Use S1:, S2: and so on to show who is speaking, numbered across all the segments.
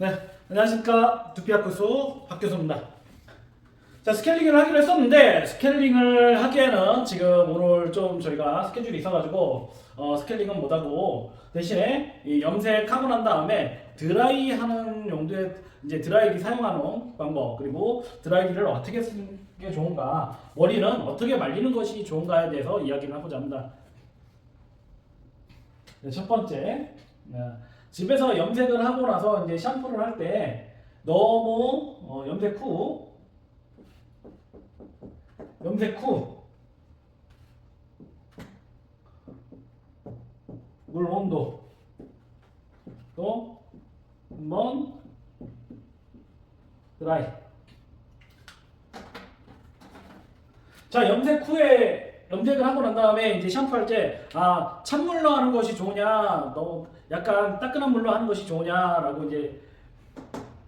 S1: 네, 안녕하십니까. 두피학교수 박교수입니다. 자, 스케일링을 하기로 했었는데 스케일링을 하기에는 지금 오늘 좀 저희가 스케줄이 있어가지고 스케일링은 못하고 대신에 이 염색하고 난 다음에 드라이 하는 용도의 이제 드라이기 사용하는 방법, 그리고 드라이기를 어떻게 쓰는 게 좋은가, 머리는 어떻게 말리는 것이 좋은가에 대해서 이야기를 하고자 합니다. 네, 첫 번째, 집에서 염색을 하고 나서 이제 샴푸를 할 때 너무 염색 후 물 온도 또 한번 드라이. 자, 염색 후에 염색을 하고 난 다음에 이제 샴푸할 때 찬물로 하는 것이 좋으냐, 너무 약간 따끈한 물로 하는 것이 좋으냐라고 이제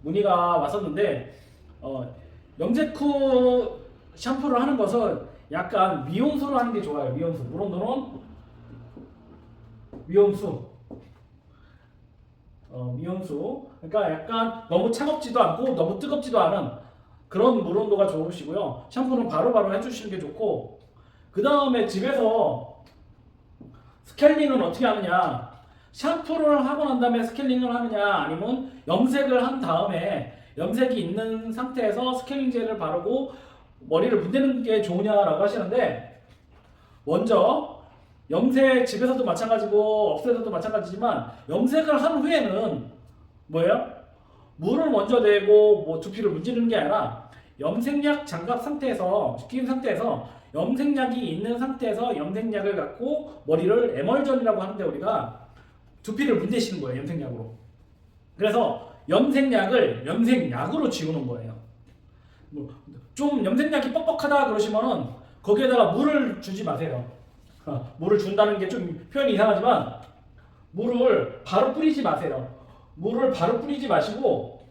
S1: 문의가 왔었는데 염색 후 샴푸를 하는 것은 약간 미온수로 하는 게 좋아요. 미온수. 물 온도는 미온수. 미온수. 그러니까 약간 너무 차갑지도 않고 너무 뜨겁지도 않은 그런 물 온도가 좋으시고요. 샴푸는 바로바로 해주시는 게 좋고, 그 다음에 집에서 스케일링은 어떻게 하느냐, 샴푸를 하고 난 다음에 스케일링을 하느냐, 아니면 염색을 한 다음에 염색이 있는 상태에서 스케일링 젤을 바르고 머리를 문대는 게 좋으냐라고 하시는데, 먼저 염색 집에서도 마찬가지고 업소에서도 마찬가지지만 염색을 한 후에는 뭐예요? 물을 먼저 내고 뭐 두피를 문지르는 게 아니라 염색약 장갑 상태에서 끼인 상태에서 염색약이 있는 상태에서 염색약을 갖고 머리를 에멀전이라고 하는데 우리가 두피를 문대시는 거예요, 염색약으로. 그래서 염색약으로 지우는 거예요. 좀 염색약이 뻑뻑하다 그러시면은 거기에다가 물을 주지 마세요. 물을 준다는 게 좀 표현이 이상하지만 물을 바로 뿌리지 마세요. 물을 바로 뿌리지 마시고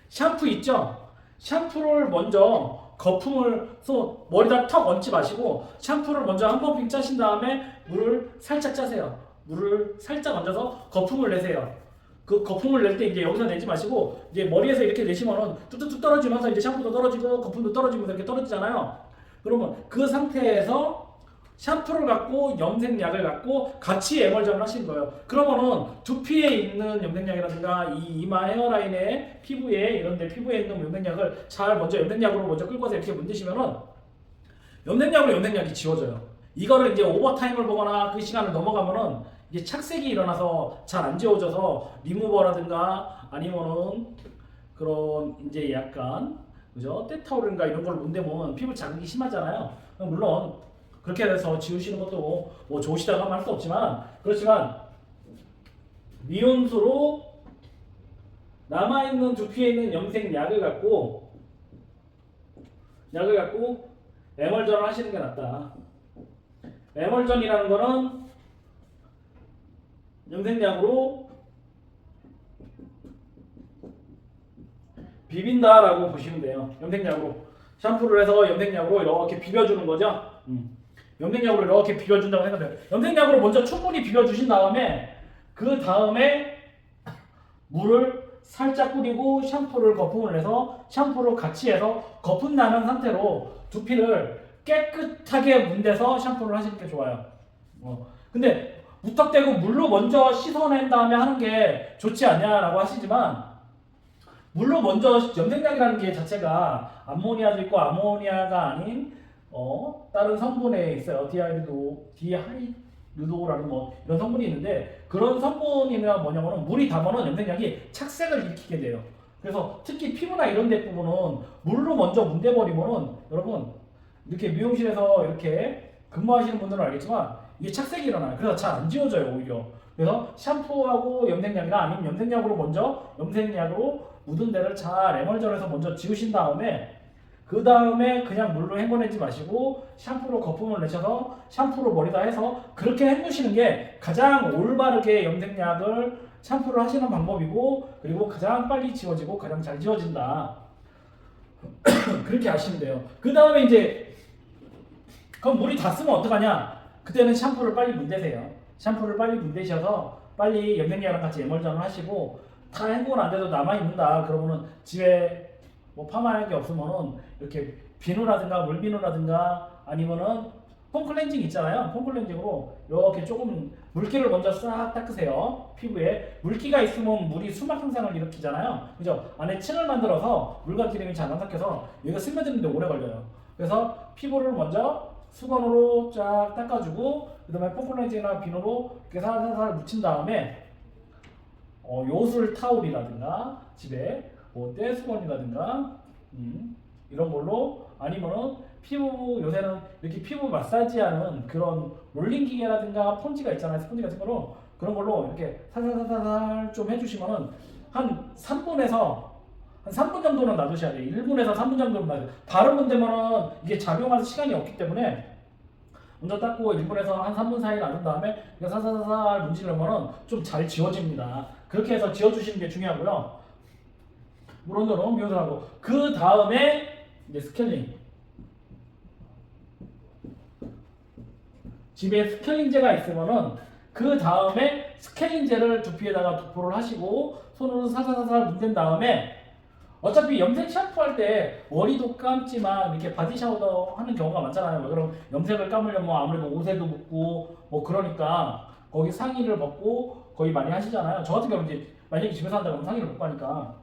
S1: 샴푸 있죠? 샴푸를 먼저 거품을 써 머리다 턱 얹지 마시고 샴푸를 먼저 한 번 빙 짜신 다음에 물을 살짝 짜세요. 물을 살짝 얹어서 거품을 내세요. 그 거품을 낼 때 이제 여기서 내지 마시고 이제 머리에서 이렇게 내시면은 뚝뚝뚝 떨어지면서 이제 샴푸도 떨어지고 거품도 떨어지면서 이렇게 떨어지잖아요. 그러면 그 상태에서 샴푸를 갖고 염색약을 갖고 같이 에멀전을 하시는 거예요. 그러면은 두피에 있는 염색약이라든가 이 이마 헤어라인에 피부에 이런데 피부에 있는 염색약을 잘 먼저 염색약으로 먼저 끌고서 이렇게 문드시면은 염색약으로 염색약이 지워져요. 이거를 이제 오버타임을 보거나 그 시간을 넘어가면은 이게 착색이 일어나서 잘 안 지워져서 리무버라든가 아니면은 그런 이제 약간 그죠? 때타올인가 이런 걸 문대면 피부 자극이 심하잖아요. 물론 그렇게 해서 지우시는 것도 뭐 좋으시다고 하면 할 수 없지만, 그렇지만 미온수로 남아있는 두피에 있는 염색약을 갖고 에멀전을 하시는 게 낫다. 에멀전이라는 거는 염색약으로 비빈다라고 보시면 돼요. 염색약으로 샴푸를 해서 염색약으로 이렇게 비벼주는 거죠. 염색약으로 이렇게 비벼준다고 생각해요. 염색약으로 먼저 충분히 비벼주신 다음에 그 다음에 물을 살짝 뿌리고 샴푸를 거품을 내서 샴푸를 같이 해서 거품 나는 상태로 두피를 깨끗하게 문대서 샴푸를 하시는 게 좋아요. 근데 무턱대고 물로 먼저 씻어낸 다음에 하는 게 좋지 않냐라고 하시지만, 물로 먼저 염색약이라는 게 자체가 암모니아도 있고 아모니아가 아닌 다른 성분에 있어요. 디하이루도라는 뭐 이런 성분이 있는데, 그런 성분이나 뭐냐면은 물이 닿으면 염색약이 착색을 일으키게 돼요. 그래서 특히 피부나 이런 데 부분은 물로 먼저 문대버리면은 여러분 이렇게 미용실에서 이렇게 근무하시는 분들은 알겠지만 이게 착색이 일어나요. 그래서 잘 안 지워져요, 오히려. 그래서 샴푸하고 염색약이나 아니면 염색약으로 먼저 염색약으로 묻은 데를 잘 에멀전해서 먼저 지우신 다음에 그 다음에 그냥 물로 헹궈내지 마시고 샴푸로 거품을 내셔서 샴푸로 머리다 해서 그렇게 헹구시는 게 가장 올바르게 염색약을 샴푸를 하시는 방법이고, 그리고 가장 빨리 지워지고 가장 잘 지워진다. 그렇게 하시면 돼요. 그 다음에 이제 그럼 물이 다 쓰면 어떡하냐? 그때는 샴푸를 빨리 문대세요. 샴푸를 빨리 문대셔서 빨리 염색약이랑 같이 에멀전을 하시고 다 헹구는 안 돼도 남아 있는다. 그러면은 집에 뭐 파마할 게 없으면은 이렇게 비누라든가 물비누라든가 아니면은 폼클렌징 있잖아요. 폼클렌징으로 이렇게 조금 물기를 먼저 싹 닦으세요. 피부에 물기가 있으면 물이 수막 현상을 일으키잖아요. 그죠? 안에 층을 만들어서 물과 기름이 잘 안 섞여서 이거 스며드는데 오래 걸려요. 그래서 피부를 먼저 수건으로 쫙 닦아주고 그 다음에 폼클렌징이나 비누로 이렇게 살살살 묻힌 다음에 요술 타올이라든가 집에 뭐 떼수건이라든가 이런 걸로 아니면은 피부 요새는 이렇게 피부 마사지하는 그런 롤링 기계라든가 폰지가 있잖아요. 스펀지 같은 거로 그런 걸로 이렇게 살살살살 좀 해주시면은 한 3분에서 한 3분 정도는 놔두셔야 돼요. 1분에서 3분 정도는 놔두세요. 바로 문대면은 이게 작용할 시간이 없기 때문에 먼저 닦고 1분에서 한 3분 사이 놔둔 다음에 이거 살살살살 문지르면은 좀 잘 지워집니다. 그렇게 해서 지워주시는 게 중요하고요. 물온도로 미온수하고 그 다음에 이제 스케일링. 집에 스케일링제가 있으면은 그 다음에 스케일링제를 두피에다가 도포를 하시고 손으로 살살살살 문댄 다음에 어차피 염색 샴푸 할 때 머리도 감지만 이렇게 바디 샤워도 하는 경우가 많잖아요. 그럼 염색을 감으려면 뭐 아무래도 옷에도 묻고 뭐 그러니까 거기 상의를 벗고 거의 많이 하시잖아요. 저 같은 경우는 이제 만약에 집에서 한다 그러면 상의를 벗고 하니까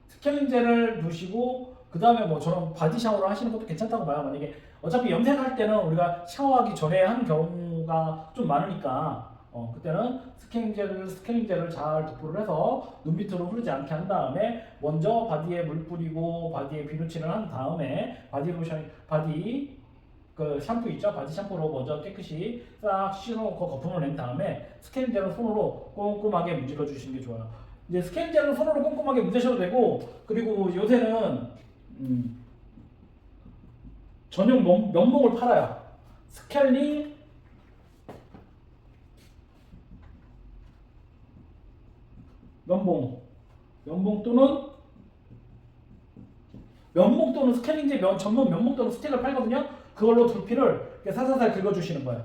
S1: 스케일링제를 두시고 그 다음에 뭐 저런 바디 샤워를 하시는 것도 괜찮다고 봐요. 만약에 어차피 염색할 때는 우리가 샤워하기 전에 하는 경우가 좀 많으니까 그때는 스케일링제를 잘 도포를 해서 눈 밑으로 흐르지 않게 한 다음에 먼저 바디에 물 뿌리고 바디에 비누칠을 한 다음에 바디 그 샴푸 있죠? 바디 샴푸로 먼저 깨끗이 싹 씻어놓고 거품을 낸 다음에 스케일링제로 손으로 꼼꼼하게 문질러 주시는 게 좋아요. 이제 스케일링제로 손으로 꼼꼼하게 문지셔도 되고 그리고 요새는 전용 면봉을 팔아요. 스케일링 면봉 또는 스케일링제 전문 면봉 또는 스틱을 팔거든요. 그걸로 두피를 살살살 긁어주시는 거예요.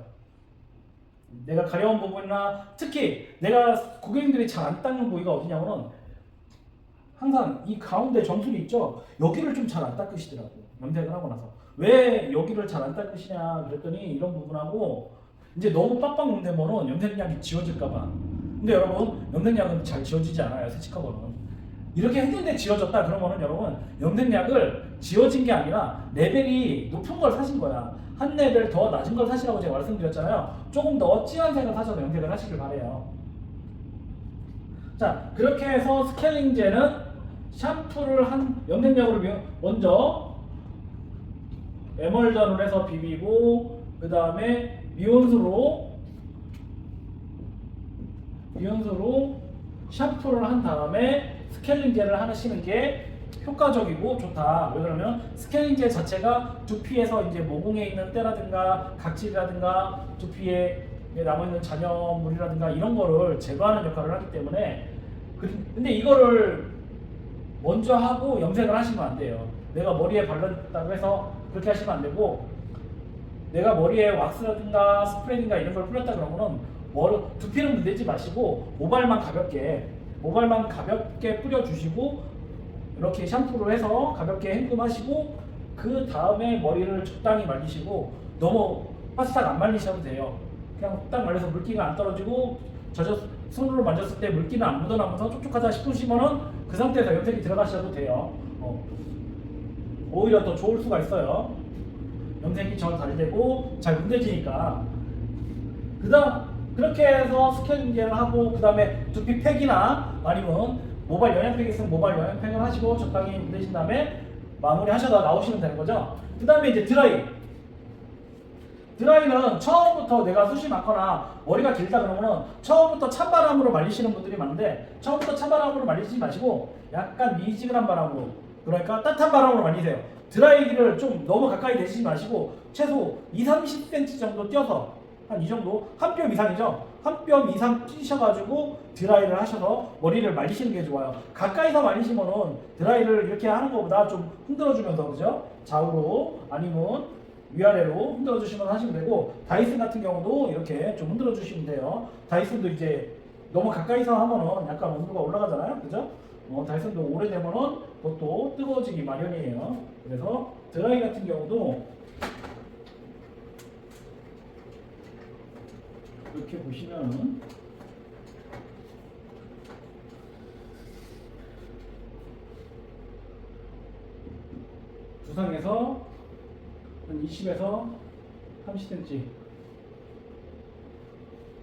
S1: 내가 가려운 부분이나 특히 내가 고객님들이 잘 안 닦는 부위가 어디냐면은 항상 이 가운데 정수리 있죠. 여기를 좀 잘 안 닦으시더라고. 염색을 하고 나서 왜 여기를 잘 안 닦으시냐 그랬더니 이런 부분하고 이제 너무 빡빡 문대면은 염색약이 지워질까봐. 근데 여러분 염색약은 잘 지워지지 않아요. 세척하고는. 이렇게 했는데 지워졌다 그러면은 여러분 염색약을 지워진 게 아니라 레벨이 높은 걸 사신 거야. 한 레벨 더 낮은 걸 사시라고 제가 말씀드렸잖아요. 조금 더 진한 색을 사셔서 염색을 하시길 바래요. 자, 그렇게 해서 스케일링제는 샴푸를 한 염색약으로 먼저 에멀전을 해서 비비고 그 다음에 미온수로 샴푸를 한 다음에 스케일링제를 하시는 게 효과적이고 좋다. 왜 그러면 스케일링제 자체가 두피에서 이제 모공에 있는 때라든가 각질이라든가 두피에 남아있는 잔여물이라든가 이런 거를 제거하는 역할을 하기 때문에 근데 이거를 먼저 하고 염색을 하시면 안 돼요. 내가 머리에 발랐다고 해서 그렇게 하시면 안 되고 내가 머리에 왁스라든가 스프레이인가 이런 걸 뿌렸다 그러면은 두피는 문대지 마시고 모발만 가볍게 뿌려주시고 이렇게 샴푸를 해서 가볍게 헹굼하시고 그 다음에 머리를 적당히 말리시고 너무 바싹 안 말리셔도 돼요. 그냥 딱 말려서 물기가 안 떨어지고 손으로 만졌을 때 물기는 안 묻어나면서 촉촉하다 싶으시면은 그 상태에서 염색이 들어가셔도 돼요. 오히려 더 좋을 수가 있어요. 염색이 잘 되고 잘 문대지니까. 그렇게 해서 스케일링제를 하고 그 다음에 두피 팩이나 아니면 모발 영양팩 있으면 모발 영양팩을 하시고 적당히 문대신 다음에 마무리 하셔서 나오시면 되는 거죠. 그 다음에 이제 드라이는 처음부터 내가 숱이 많거나 머리가 길다 그러면은 처음부터 찬바람으로 말리시는 분들이 많은데 처음부터 찬바람으로 말리지 마시고 약간 미지근한 바람으로 그러니까 따뜻한 바람으로 말리세요. 드라이기를 좀 너무 가까이 내시지 마시고 최소 20-30cm 정도 띄어서 한 이 정도 한 뼘 이상이죠. 한 뼘 이상 찌셔가지고 드라이를 하셔서 머리를 말리시는 게 좋아요. 가까이서 말리시면은 드라이를 이렇게 하는 것보다 좀 흔들어주면서 그죠? 좌우로 아니면 위아래로 흔들어 주시면 하시면 되고 다이슨 같은 경우도 이렇게 좀 흔들어 주시면 돼요. 다이슨도 이제 너무 가까이서 하면은 약간 온도가 올라가잖아요, 그죠? 달성도 오래되면은 그것도 뜨거워지기 마련이에요. 그래서 드라이 같은 경우도 이렇게 보시면은 두상에서 한 20에서 30cm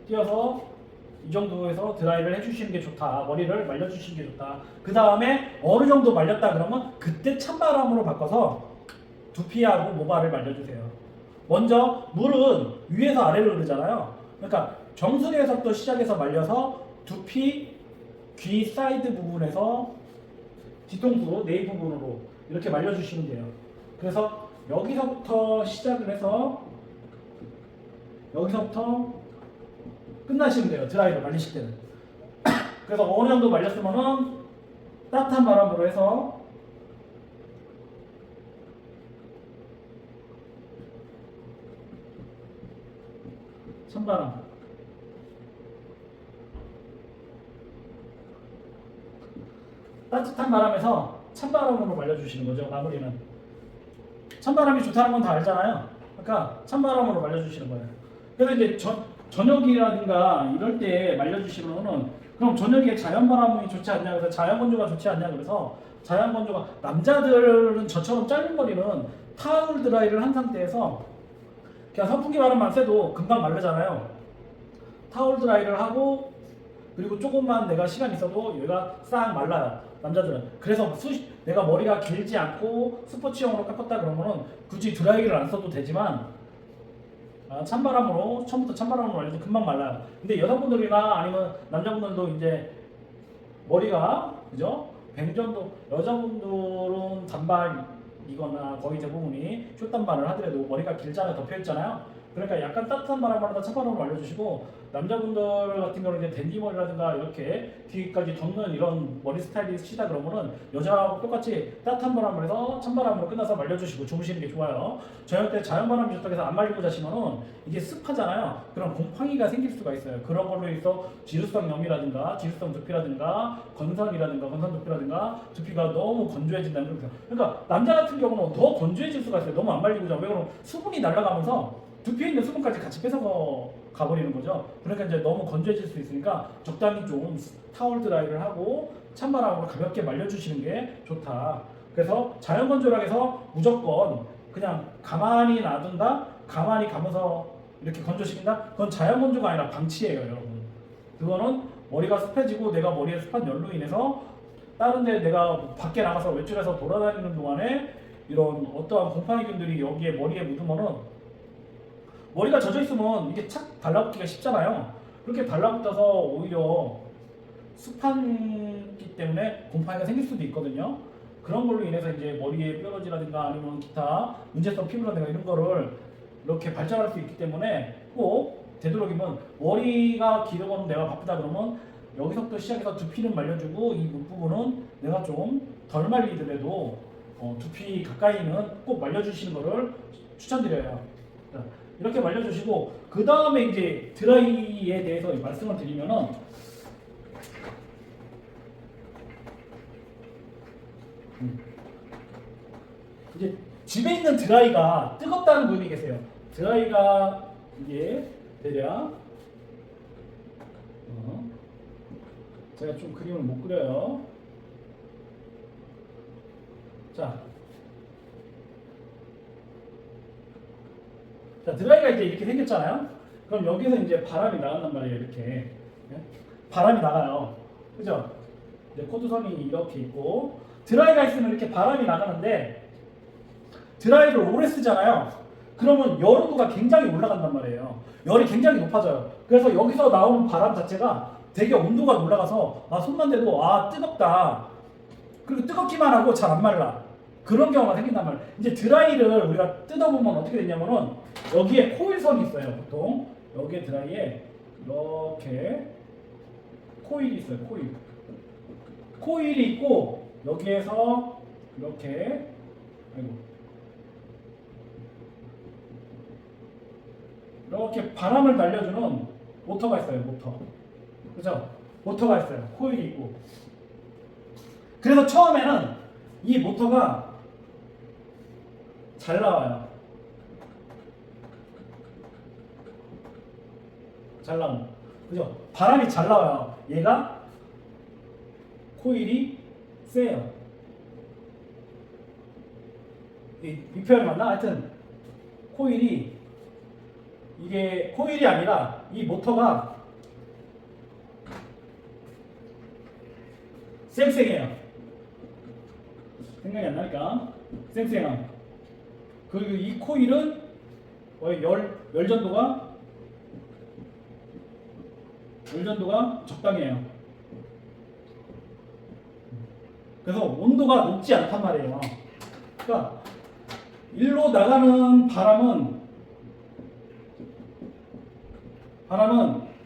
S1: 띄어서 이 정도에서 드라이를 해주시는 게 좋다. 머리를 말려주시는 게 좋다. 그 다음에 어느 정도 말렸다 그러면 그때 찬바람으로 바꿔서 두피하고 모발을 말려주세요. 먼저 물은 위에서 아래로 흐르잖아요. 그러니까 정수리에서부터 시작해서 말려서 두피, 귀 사이드 부분에서 뒤통수, 네이 부분으로 이렇게 말려주시면 돼요. 그래서 여기서부터 시작을 해서 여기서부터 끝나시면 돼요. 드라이를 말리실 때는. 그래서 어느 정도 말렸으면은 따뜻한 바람으로 해서 찬바람 따뜻한 바람에서 찬바람으로 말려주시는 거죠. 마무리는 찬바람이 좋다는 건 다 알잖아요. 그러니까 찬바람으로 말려주시는 거예요. 그래서 이제 저녁이라든가 이럴 때 말려주시면은 그럼 저녁에 자연바람이 좋지 않냐 그래서 자연건조가 좋지 않냐 그래서 자연건조가 남자들은 저처럼 짧은 머리는 타올 드라이를 한 상태에서 그냥 선풍기 바람만 쐬도 금방 마르잖아요. 타올 드라이를 하고 그리고 조금만 내가 시간 있어도 얘가 싹 말라요. 남자들은. 그래서 내가 머리가 길지 않고 스포츠용으로 깎았다 그러면은 굳이 드라이기를 안 써도 되지만 찬바람으로 처음부터 찬바람으로 말려도 금방 말라요. 근데 여성분들이나 아니면 남자분들도 이제 머리가 그죠? 백전도 여자분들은 단발이거나 거의 대부분이 숏단발을 하더라도 머리가 길잖아요. 덮여 있잖아요. 그러니까 약간 따뜻한 바람을 하다 찬바람을 말려주시고 남자분들 같은 경우는 이제 댄디 머리라든가 이렇게 뒤까지 덮는 이런 머리 스타일이 시다 그러면은 여자하고 똑같이 따뜻한 바람을 해서 찬바람으로 끝나서 말려주시고 주무시는 게 좋아요. 저녁 때 자연바람이 좋다고 해서 안 말리고 자시면은 이게 습하잖아요. 그럼 곰팡이가 생길 수가 있어요. 그런 걸로 해서 지루성 염이라든가 지루성 두피라든가 건선이라든가 건선 두피라든가 두피가 너무 건조해진다는 거죠. 그러니까 남자 같은 경우는 더 건조해질 수가 있어요. 너무 안 말리고 자면 왜 그러면 수분이 날아가면서 두피에 있는 수분까지 같이 뺏어서 가버리는 거죠. 그러니까 이제 너무 건조해질 수 있으니까 적당히 좀 타월 드라이를 하고 찬바람으로 가볍게 말려주시는 게 좋다. 그래서 자연 건조라고 해서 무조건 그냥 가만히 놔둔다, 가만히 가면서 이렇게 건조시킨다. 그건 자연 건조가 아니라 방치예요, 여러분. 그거는 머리가 습해지고 내가 머리에 습한 열로 인해서 다른 데 내가 밖에 나가서 외출해서 돌아다니는 동안에 이런 어떠한 곰팡이균들이 여기에 머리에 묻으면은 머리가 젖어 있으면 이게 착 달라붙기가 쉽잖아요. 그렇게 달라붙어서 오히려 습한기 때문에 곰팡이가 생길 수도 있거든요. 그런 걸로 인해서 이제 머리에 뾰루지라든가 아니면 기타 문제성 피부라든가 이런 거를 이렇게 발전할 수 있기 때문에 꼭 되도록이면 머리가 길어가면 내가 바쁘다 그러면 여기서부터 시작해서 두피는 말려주고 이 밑부분은 내가 좀 덜 말리더라도 두피 가까이는 꼭 말려주시는 거를 추천드려요. 이렇게 말려주시고 그 다음에 이제 드라이에 대해서 말씀을 드리면은 이제 집에 있는 드라이가 뜨겁다는 분이 계세요. 드라이가 이게 대략 제가 좀 그림을 못 그려요. 자, 드라이가 이제 이렇게 생겼잖아요. 그럼 여기서 이제 바람이 나간단 말이에요. 이렇게 바람이 나가요. 그죠? 이제 코드선이 이렇게 있고 드라이가 있으면 이렇게 바람이 나가는데 드라이를 오래 쓰잖아요. 그러면 열 온도가 굉장히 올라간단 말이에요. 열이 굉장히 높아져요. 그래서 여기서 나오는 바람 자체가 되게 온도가 올라가서 손만 대도 뜨겁다. 그리고 뜨겁기만 하고 잘 안 말라. 그런 경우가 생긴단 말이에요. 이제 드라이를 우리가 뜯어보면 어떻게 되냐면은 여기에 코일선이 있어요. 보통 여기에 드라이에 이렇게 코일이 있어요. 코일이 있고 여기에서 이렇게 이렇게 바람을 날려주는 모터가 있어요. 모터. 그죠? 모터가 있어요. 코일이 있고. 그래서 처음에는 이 모터가 잘 나와요. 잘 나옵니다. 그죠? 바람이 잘 나와요. 얘가 코일이 세요. 이 표현이 맞나? 하여튼 코일이 이게 코일이 아니라 이 모터가 쌩쌩해요. 생각이 안 나니까 쌩쌩함. 그리고 이 코일은 열전도가 적당해요. 그래서 온도가 높지 않단 말이에요. 그러니까 일로 나가는 바람은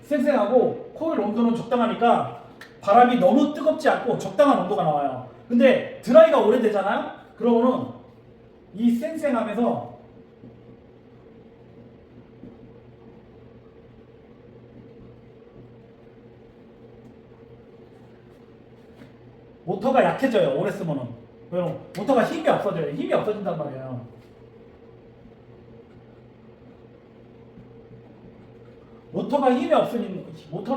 S1: 쌩쌩하고 코일 온도는 적당하니까 바람이 너무 뜨겁지 않고 적당한 온도가 나와요. 근데 드라이가 오래되잖아요? 그러면은 이 쌩쌩함에서 모터가 약해져요. 오래 쓰면은. 왜요? 모터가 힘이 없어져요. 힘이 없어진단 말이에요. 모터는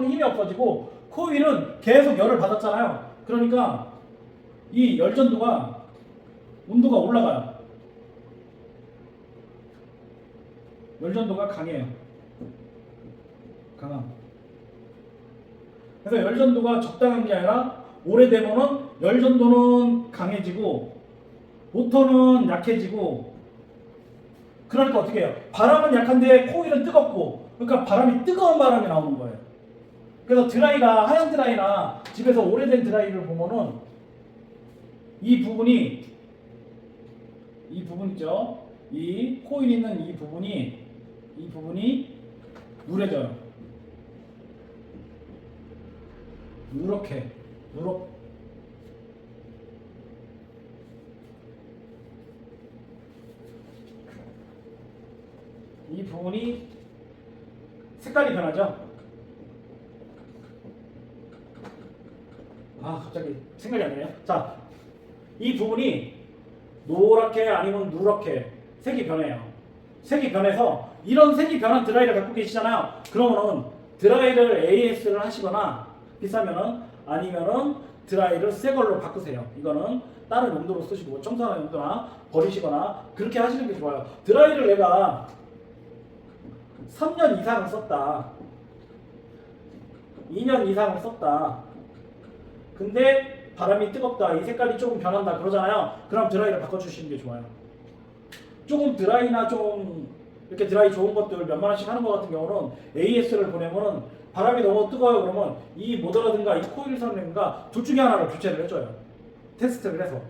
S1: 힘이 없어지고 코일은 계속 열을 받았잖아요. 그러니까 이 열전도가 온도가 올라가요. 열전도가 강해요. 강함. 그래서 열전도가 적당한 게 아니라 오래되면은 열전도는 강해지고 모터는 약해지고 그러니까 어떻게 해요? 바람은 약한데 코일은 뜨겁고 그러니까 뜨거운 바람이 나오는 거예요. 그래서 드라이가 하얀 드라이나 집에서 오래된 드라이를 보면은 이 부분 있죠? 이 코일 있는 이 부분이 누래져요. 누렇게 이 부분이 색깔이 변하죠? 갑자기 생각이 안 나네요. 자, 이 부분이 노랗게 아니면 누렇게 색이 변해요. 색이 변해서 이런 색이 변한 드라이를 갖고 계시잖아요. 그러면은 드라이를 AS를 하시거나 비싸면은 아니면은 드라이를 새 걸로 바꾸세요. 이거는 다른 용도로 쓰시고 청소하는 용도나 버리시거나 그렇게 하시는 게 좋아요. 드라이를 내가 3년 이상을 썼다. 2년 이상을 썼다. 근데 바람이 뜨겁다. 이 색깔이 조금 변한다. 그러잖아요. 그럼 드라이를 바꿔주시는 게 좋아요. 조금 드라이나 좀 이렇게 드라이 좋은 것들 몇만 원씩 하는 것 같은 경우는 AS를 보내면은 바람이 너무 뜨거워요. 그러면 이 모터라든가 이 코일 선이라든가 둘 중에 하나를 교체를 해줘요. 테스트를 해서.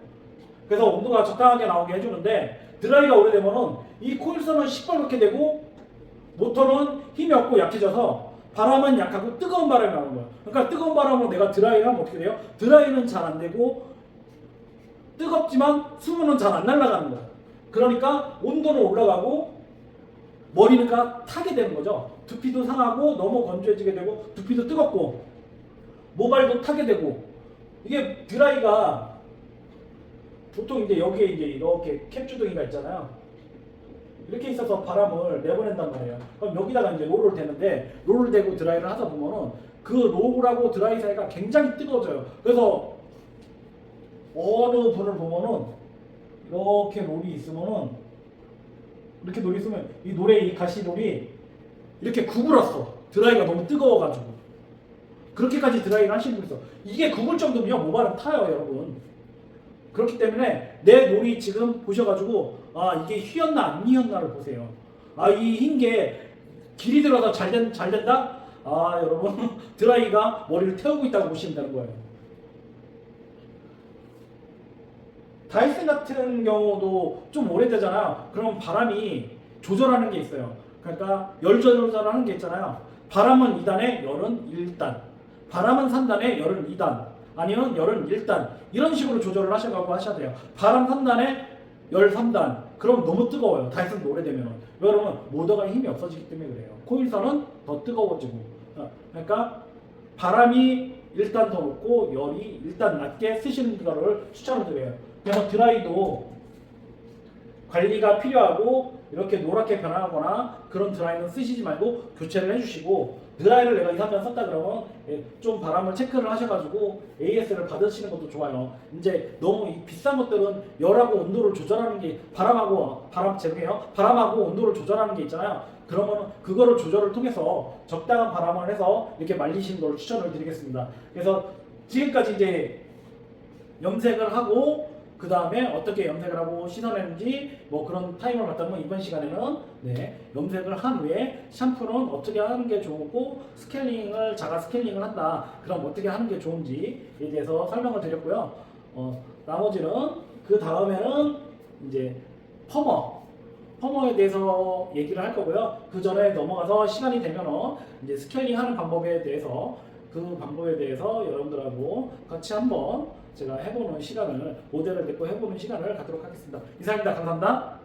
S1: 그래서 온도가 적당하게 나오게 해주는데 드라이가 오래되면은 이 코일선은 시뻘겋게 되고 모터는 힘이 없고 약해져서 바람은 약하고 뜨거운 바람이 나오는 거예요. 그러니까 뜨거운 바람으로 내가 드라이를 하면 어떻게 돼요? 드라이는 잘 안 되고 뜨겁지만 수분은 잘 안 날아가는 거예요. 그러니까 온도는 올라가고 머리가 타게 되는 거죠. 두피도 상하고 너무 건조해지게 되고 두피도 뜨겁고 모발도 타게 되고 이게 드라이가 보통 이제 여기에 이제 이렇게 캡주둥이가 있잖아요. 이렇게 있어서 바람을 내보낸단 말이에요. 그럼 여기다가 이제 롤을 대는데 롤을 대고 드라이를 하다 보면은 그 롤하고 드라이 사이가 굉장히 뜨거워져요. 그래서 어느 분을 보면은 이렇게 롤이 있으면은 이렇게 롤이 있으면 이 노래 이 가시 롤이 이렇게 구부렀어. 드라이가 너무 뜨거워가지고 그렇게까지 드라이를 하시는 분 있어. 이게 구불 정도면 모발은 타요, 여러분. 그렇기 때문에 내 롤이 지금 보셔가지고 이게 휘었나 안 휘었나를 보세요. 이 흰 게 길이 들어서 잘 된다? 여러분 드라이가 머리를 태우고 있다고 보시면 되는 거예요. 다이슨 같은 경우도 좀 오래되잖아요. 그럼 바람이 조절하는 게 있어요. 그러니까 열 조절하는 게 있잖아요. 바람은 2단에 열은 1단, 바람은 3단에 열은 2단, 아니면 열은 1단 이런 식으로 조절을 하셔가지고 하셔야 돼요. 바람 3단에 열 3단 그럼 너무 뜨거워요. 다이슨도 오래되면. 여러분 모터가 힘이 없어지기 때문에 그래요. 코일선은 더 뜨거워지고 그러니까 바람이 일단 더 높고 열이 일단 낮게 쓰시는 거를 추천을 드려요. 그래서 드라이도 관리가 필요하고 이렇게 노랗게 변하거나 그런 드라이는 쓰시지 말고 교체를 해주시고, 드라이를 내가 2, 3년 썼다 그러면 좀 바람을 체크를 하셔가지고 AS를 받으시는 것도 좋아요. 이제 너무 이 비싼 것들은 열하고 온도를 조절하는 게 바람하고 온도를 조절하는 게 있잖아요. 그러면 그거를 조절을 통해서 적당한 바람을 해서 이렇게 말리시는 걸 추천을 드리겠습니다. 그래서 지금까지 이제 염색을 하고 그 다음에 어떻게 염색을 하고 씻어내는지 뭐 그런 타임을 갖다면 이번 시간에는 염색을 한 후에 샴푸는 어떻게 하는 게 좋고 자가 스케일링을 한다. 그럼 어떻게 하는 게 좋은지에 대해서 설명을 드렸고요. 나머지는 그 다음에는 이제 펌어에 대해서 얘기를 할 거고요. 그 전에 넘어가서 시간이 되면은 이제 스케일링하는 방법에 대해서 여러분들하고 같이 한번 제가 해보는 시간을 모델을 내고 해보는 시간을 갖도록 하겠습니다. 이상입니다. 감사합니다.